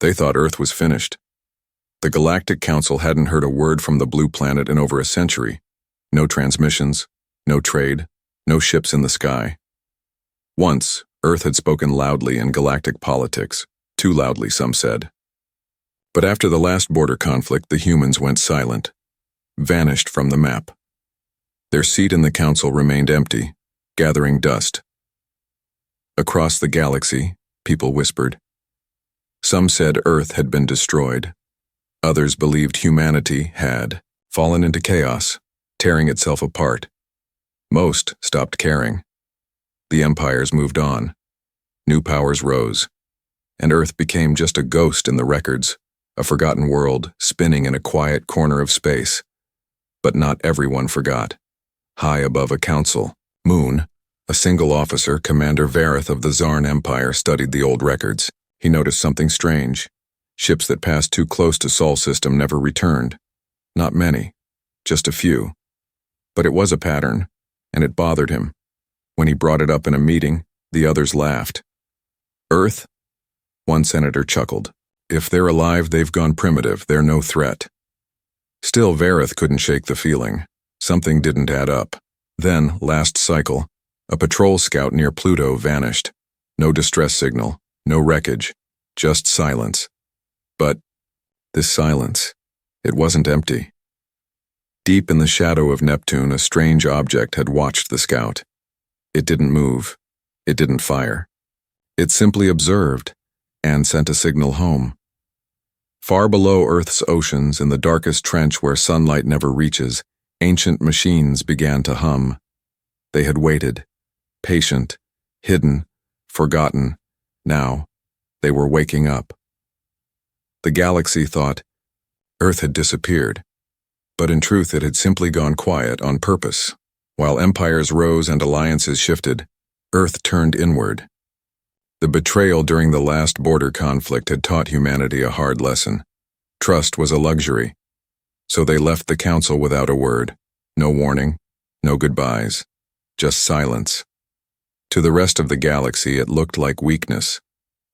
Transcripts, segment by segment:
They thought Earth was finished. The Galactic Council hadn't heard a word from the blue planet in over a century. No transmissions, no trade, no ships in the sky. Once, Earth had spoken loudly in galactic politics, too loudly, some said. But after the last border conflict, the humans went silent, vanished from the map. Their seat in the council remained empty, gathering dust. Across the galaxy, people whispered. Some said Earth had been destroyed. Others believed humanity had fallen into chaos, tearing itself apart. Most stopped caring. The empires moved on. New powers rose. And Earth became just a ghost in the records, a forgotten world spinning in a quiet corner of space. But not everyone forgot. High above a council, Moon, a single officer, Commander Vareth of the Zarn Empire, studied the old records. He noticed something strange. Ships that passed too close to Sol system never returned. Not many, just a few. But it was a pattern, and it bothered him. When he brought it up in a meeting, the others laughed. Earth? One senator chuckled. If they're alive, they've gone primitive. They're no threat. Still, Vareth couldn't shake the feeling. Something didn't add up. Then, last cycle, a patrol scout near Pluto vanished. No distress signal, no wreckage, just silence. But this silence, it wasn't empty. Deep in the shadow of Neptune, a strange object had watched the scout. It didn't move. It didn't fire. It simply observed and sent a signal home. Far below Earth's oceans, in the darkest trench where sunlight never reaches, ancient machines began to hum. They had waited, patient, hidden, forgotten. Now, they were waking up. The galaxy thought Earth had disappeared, but in truth it had simply gone quiet on purpose. While empires rose and alliances shifted, Earth turned inward. The betrayal during the last border conflict had taught humanity a hard lesson. Trust was a luxury. So they left the council without a word. No warning, no goodbyes, just silence. To the rest of the galaxy it looked like weakness,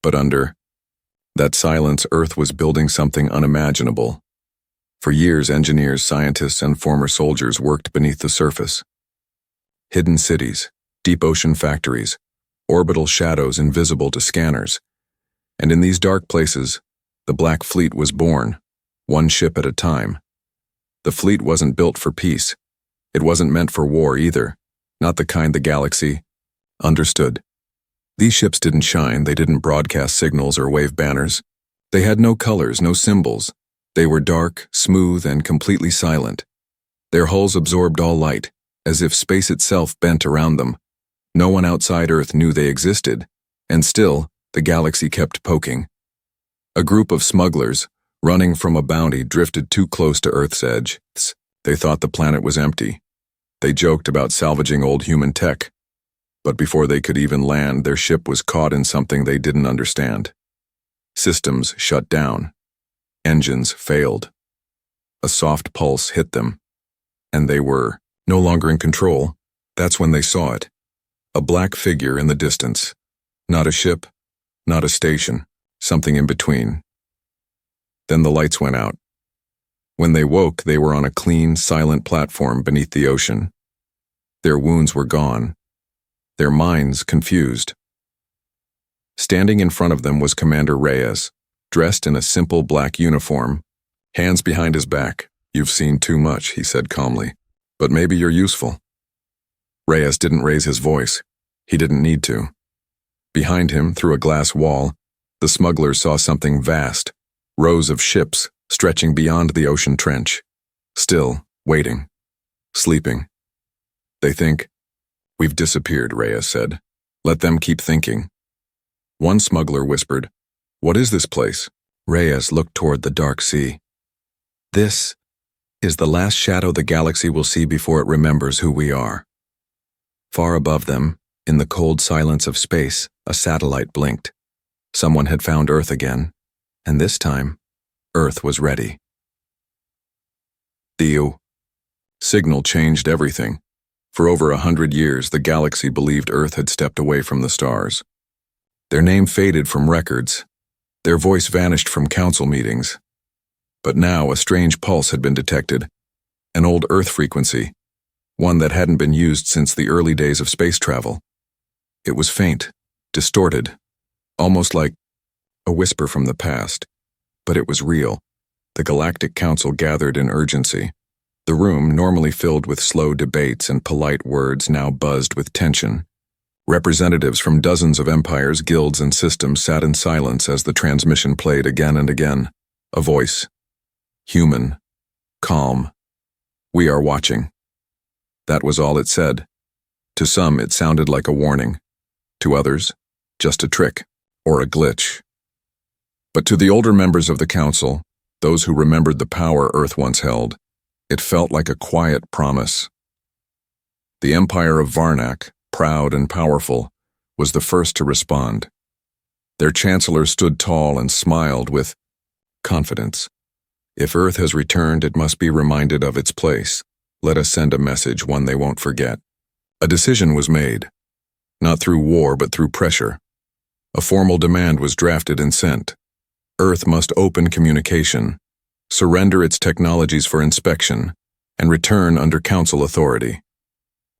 but under that silence Earth was building something unimaginable. For years engineers, scientists, and former soldiers worked beneath the surface. Hidden cities, deep ocean factories, orbital shadows invisible to scanners. And in these dark places, the Black Fleet was born, one ship at a time. The fleet wasn't built for peace. It wasn't meant for war either, not the kind the galaxy understood. These ships didn't shine, they didn't broadcast signals or wave banners. They had no colors, no symbols. They were dark, smooth, and completely silent. Their hulls absorbed all light, as if space itself bent around them. No one outside Earth knew they existed, and still, the galaxy kept poking. A group of smugglers, running from a bounty, drifted too close to Earth's edge. They thought the planet was empty. They joked about salvaging old human tech. But before they could even land, their ship was caught in something they didn't understand. Systems shut down. Engines failed. A soft pulse hit them. And they were no longer in control. That's when they saw it. A black figure in the distance. Not a ship, not a station, something in between. Then the lights went out. When they woke, they were on a clean, silent platform beneath the ocean. Their wounds were gone. Their minds confused. Standing in front of them was Commander Reyes, dressed in a simple black uniform, hands behind his back. "You've seen too much," he said calmly, "but maybe you're useful." Reyes didn't raise his voice. He didn't need to. Behind him, through a glass wall, the smugglers saw something vast, rows of ships stretching beyond the ocean trench, still, waiting, sleeping. "They think, we've disappeared," Reyes said. "Let them keep thinking." One smuggler whispered, "What is this place?" Reyes looked toward the dark sea. "This is the last shadow the galaxy will see before it remembers who we are." Far above them, in the cold silence of space, a satellite blinked. Someone had found Earth again, and this time, Earth was ready. The signal changed everything. For over 100 years, the galaxy believed Earth had stepped away from the stars. Their name faded from records, Their voice vanished from council meetings. But now a strange pulse had been detected, an old Earth frequency, one that hadn't been used since the early days of space travel. It was faint, distorted, almost like a whisper from the past. But it was real. The Galactic Council gathered in urgency. The room, normally filled with slow debates and polite words, now buzzed with tension. Representatives from dozens of empires, guilds, and systems sat in silence as the transmission played again and again. A voice. Human. Calm. We are watching. That was all it said. To some, it sounded like a warning. To others, just a trick, or a glitch. But to the older members of the Council, those who remembered the power Earth once held, it felt like a quiet promise. The Empire of Varnak, proud and powerful, was the first to respond. Their chancellor stood tall and smiled with confidence. If Earth has returned, it must be reminded of its place. Let us send a message, one they won't forget. A decision was made, not through war but through pressure. A formal demand was drafted and sent. Earth must open communication, surrender its technologies for inspection, and return under Council authority.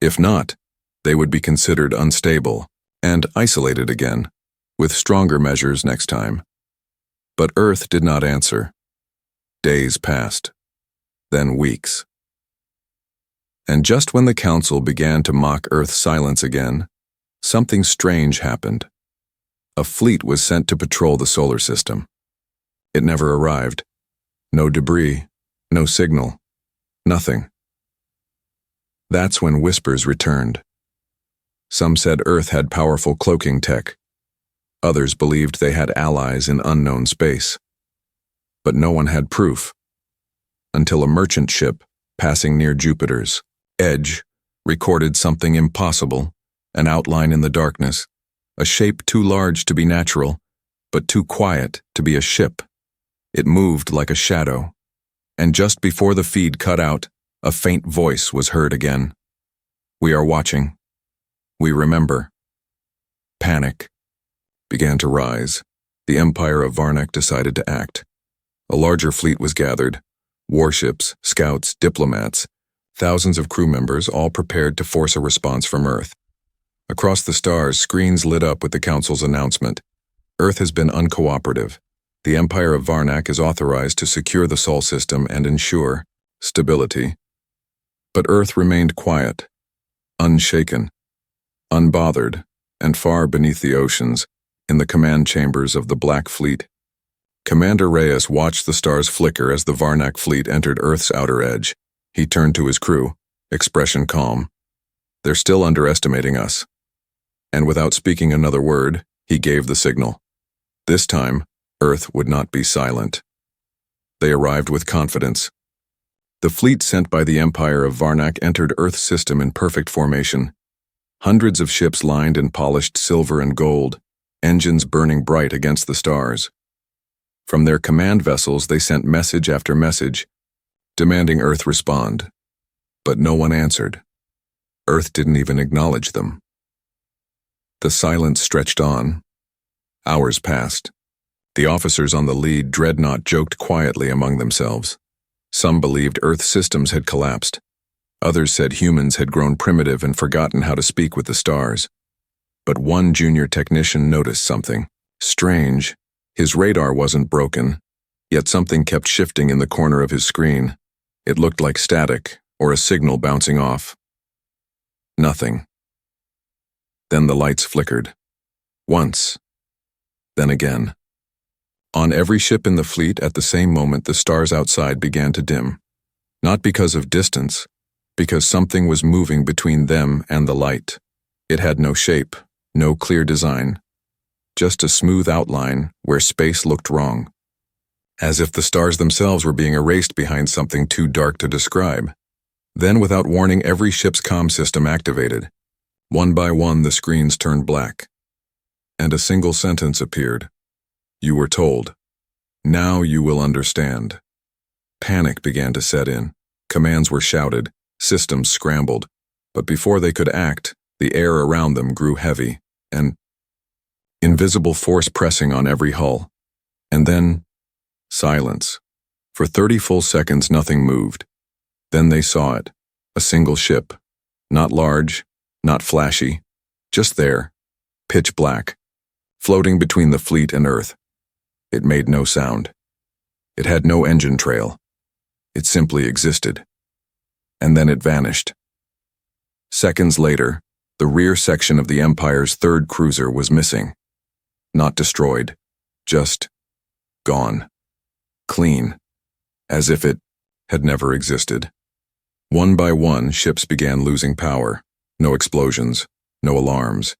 If not, they would be considered unstable and isolated again, with stronger measures next time. But Earth did not answer. Days passed, then weeks. And just when the Council began to mock Earth's silence again, something strange happened. A fleet was sent to patrol the solar system. It never arrived. No debris, no signal, nothing. That's when whispers returned. Some said Earth had powerful cloaking tech. Others believed they had allies in unknown space. But no one had proof. Until a merchant ship, passing near Jupiter's edge, recorded something impossible, an outline in the darkness, a shape too large to be natural, but too quiet to be a ship. It moved like a shadow, and just before the feed cut out, a faint voice was heard again. We are watching. We remember. Panic began to rise. The Empire of Varnak decided to act. A larger fleet was gathered. Warships, scouts, diplomats, thousands of crew members, all prepared to force a response from Earth. Across the stars, screens lit up with the Council's announcement. Earth has been uncooperative. The Empire of Varnak is authorized to secure the Sol system and ensure stability. But Earth remained quiet, unshaken, unbothered, and far beneath the oceans, in the command chambers of the Black Fleet. Commander Reyes watched the stars flicker as the Varnak fleet entered Earth's outer edge. He turned to his crew, expression calm. They're still underestimating us. And without speaking another word, he gave the signal. This time, Earth would not be silent. They arrived with confidence. The fleet sent by the Empire of Varnak entered Earth's system in perfect formation. Hundreds of ships lined in polished silver and gold, engines burning bright against the stars. From their command vessels, they sent message after message, demanding Earth respond. But no one answered. Earth didn't even acknowledge them. The silence stretched on. Hours passed. The officers on the lead dreadnought joked quietly among themselves. Some believed Earth's systems had collapsed. Others said humans had grown primitive and forgotten how to speak with the stars. But one junior technician noticed something strange. His radar wasn't broken, yet something kept shifting in the corner of his screen. It looked like static, or a signal bouncing off. Nothing. Then the lights flickered. Once. Then again. On every ship in the fleet at the same moment, the stars outside began to dim. Not because of distance, because something was moving between them and the light. It had no shape, no clear design. Just a smooth outline where space looked wrong. As if the stars themselves were being erased behind something too dark to describe. Then, without warning, every ship's comm system activated. One by one, the screens turned black. And a single sentence appeared. You were told. Now you will understand. Panic began to set in. Commands were shouted. Systems scrambled. But before they could act, the air around them grew heavy, an invisible force pressing on every hull. And then, silence. For 30 full seconds, nothing moved. Then they saw it. A single ship. Not large, not flashy. Just there. Pitch black. Floating between the fleet and Earth. It made no sound. It had no engine trail. It simply existed. And then it vanished. Seconds later, the rear section of the Empire's third cruiser was missing. Not destroyed. Just gone. Clean. As if it had never existed. One by one, ships began losing power. No explosions, no alarms.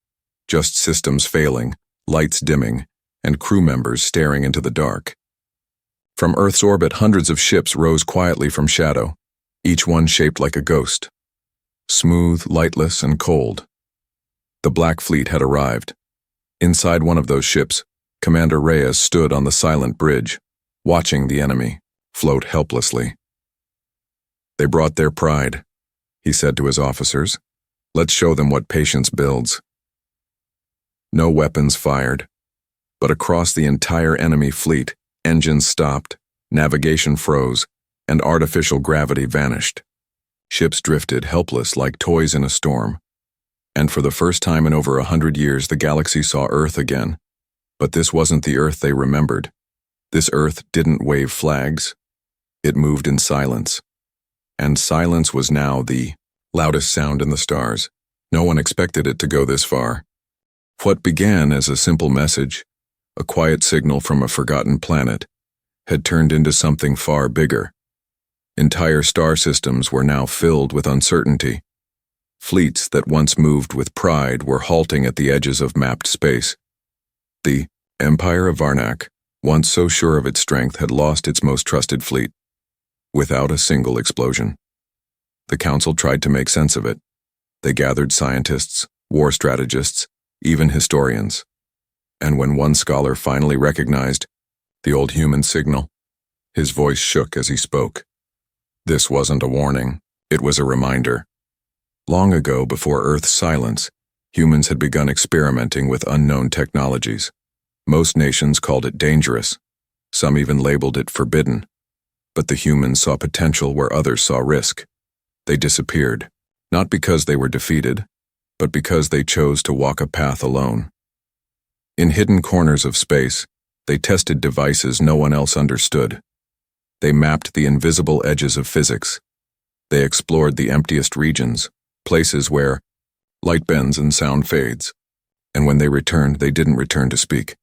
Just systems failing, lights dimming, and crew members staring into the dark. From Earth's orbit, hundreds of ships rose quietly from shadow, each one shaped like a ghost. Smooth, lightless, and cold. The Black Fleet had arrived. Inside one of those ships, Commander Reyes stood on the silent bridge, watching the enemy float helplessly. "They brought their pride," he said to his officers. "Let's show them what patience builds." No weapons fired, but across the entire enemy fleet, engines stopped, navigation froze, and artificial gravity vanished. Ships drifted helpless like toys in a storm. And for the first time in over 100 years, the galaxy saw Earth again. But this wasn't the Earth they remembered. This Earth didn't wave flags. It moved in silence. And silence was now the loudest sound in the stars. No one expected it to go this far. What began as a simple message, a quiet signal from a forgotten planet, had turned into something far bigger. Entire star systems were now filled with uncertainty. Fleets that once moved with pride were halting at the edges of mapped space. The Empire of Varnak, once so sure of its strength, had lost its most trusted fleet, without a single explosion. The Council tried to make sense of it. They gathered scientists, war strategists, even historians. And when one scholar finally recognized the old human signal, his voice shook as he spoke. This wasn't a warning, it was a reminder. Long ago, before Earth's silence, humans had begun experimenting with unknown technologies. Most nations called it dangerous. Some even labeled it forbidden. But the humans saw potential where others saw risk. They disappeared, not because they were defeated, but because they chose to walk a path alone. In hidden corners of space, they tested devices no one else understood. They mapped the invisible edges of physics. They explored the emptiest regions, places where light bends and sound fades. And when they returned, they didn't return to speak.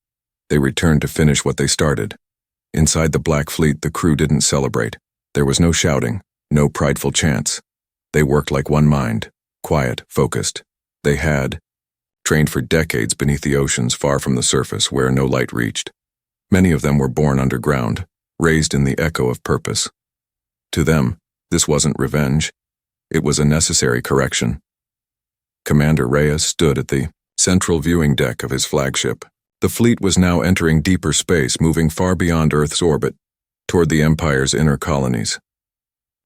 They returned to finish what they started. Inside the Black Fleet, the crew didn't celebrate. There was no shouting, no prideful chants. They worked like one mind, quiet, focused. They had trained for decades beneath the oceans, far from the surface where no light reached. Many of them were born underground, raised in the echo of purpose. To them, this wasn't revenge. It was a necessary correction. Commander Reyes stood at the central viewing deck of his flagship. The fleet was now entering deeper space, moving far beyond Earth's orbit, toward the Empire's inner colonies.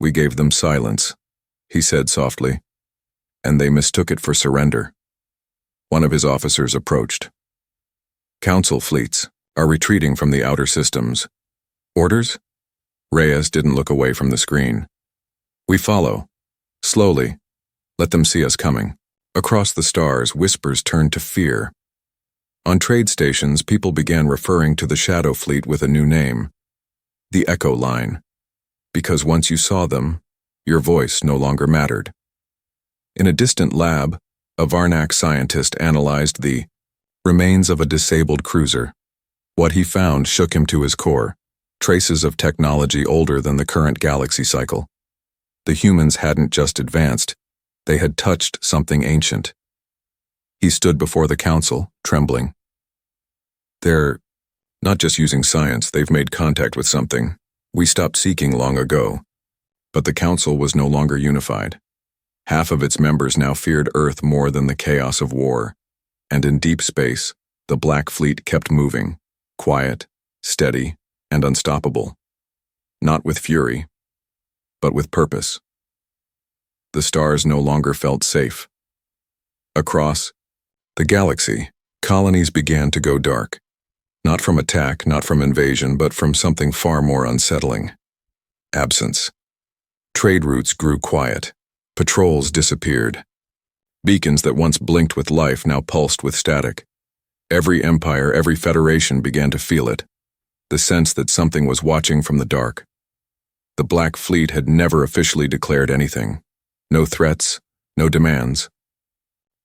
"We gave them silence," he said softly, "and they mistook it for surrender." One of his officers approached. "Council fleets are retreating from the outer systems. Orders?" Reyes didn't look away from the screen. "We follow. Slowly. Let them see us coming." Across the stars, whispers turned to fear. On trade stations, people began referring to the Shadow Fleet with a new name, the Echo Line, because once you saw them, your voice no longer mattered. In a distant lab, a Varnak scientist analyzed the remains of a disabled cruiser. What he found shook him to his core, traces of technology older than the current galaxy cycle. The humans hadn't just advanced, they had touched something ancient. He stood before the Council, trembling. "They're not just using science, they've made contact with something we stopped seeking long ago." But the Council was no longer unified. Half of its members now feared Earth more than the chaos of war. And in deep space, the Black Fleet kept moving, quiet, steady, and unstoppable. Not with fury, but with purpose. The stars no longer felt safe. Across the galaxy, colonies began to go dark. Not from attack, not from invasion, but from something far more unsettling. Absence. Trade routes grew quiet. Patrols disappeared. Beacons that once blinked with life now pulsed with static. Every empire, every federation began to feel it. The sense that something was watching from the dark. The Black Fleet had never officially declared anything. No threats, no demands.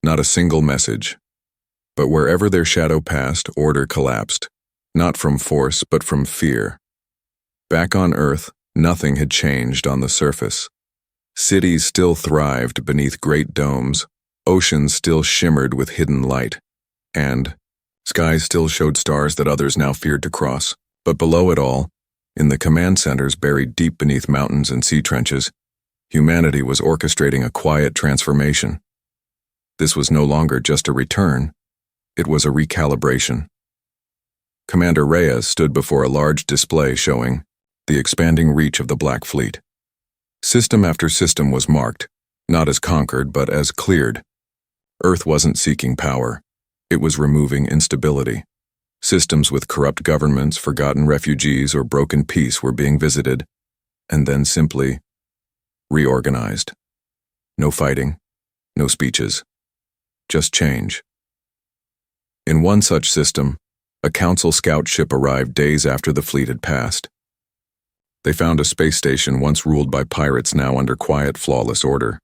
Not a single message. But wherever their shadow passed, order collapsed. Not from force, but from fear. Back on Earth, nothing had changed on the surface. Cities still thrived beneath great domes. Oceans still shimmered with hidden light. And skies still showed stars that others now feared to cross. But below it all, in the command centers buried deep beneath mountains and sea trenches, humanity was orchestrating a quiet transformation. This was no longer just a return. It was a recalibration. Commander Reyes stood before a large display showing the expanding reach of the Black Fleet. System after system was marked, not as conquered, but as cleared. Earth wasn't seeking power. It was removing instability. Systems with corrupt governments, forgotten refugees, or broken peace were being visited, and then simply reorganized. No fighting, no speeches, just change. In one such system, a Council scout ship arrived days after the fleet had passed. They found a space station once ruled by pirates now under quiet, flawless order.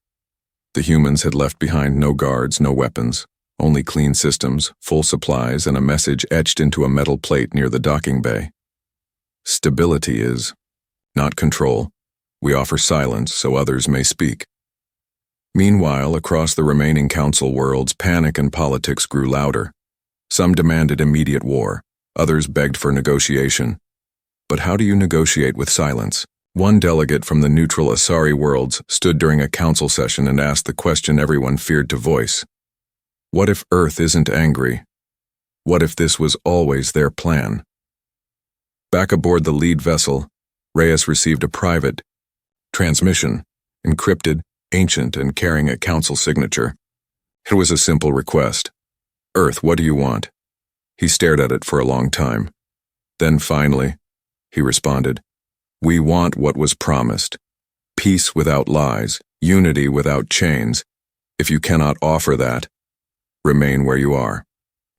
The humans had left behind no guards, no weapons, only clean systems, full supplies, and a message etched into a metal plate near the docking bay. Stability is not control. We offer silence so others may speak. Meanwhile, across the remaining Council worlds, panic and politics grew louder. Some demanded immediate war, others begged for negotiation. But how do you negotiate with silence? One delegate from the neutral Asari worlds stood during a council session and asked the question everyone feared to voice. What if Earth isn't angry? What if this was always their plan? Back aboard the lead vessel, Reyes received a private transmission, encrypted, ancient, and carrying a council signature. It was a simple request. Earth, what do you want? He stared at it for a long time. Then finally, he responded, we want what was promised. Peace without lies, unity without chains. If you cannot offer that, remain where you are.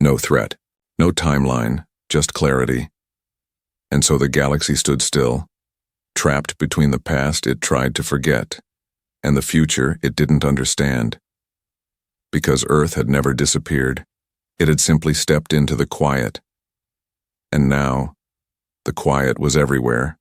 No threat, no timeline, just clarity. And so the galaxy stood still, trapped between the past it tried to forget and the future it didn't understand. Because Earth had never disappeared, it had simply stepped into the quiet. And now, the quiet was everywhere.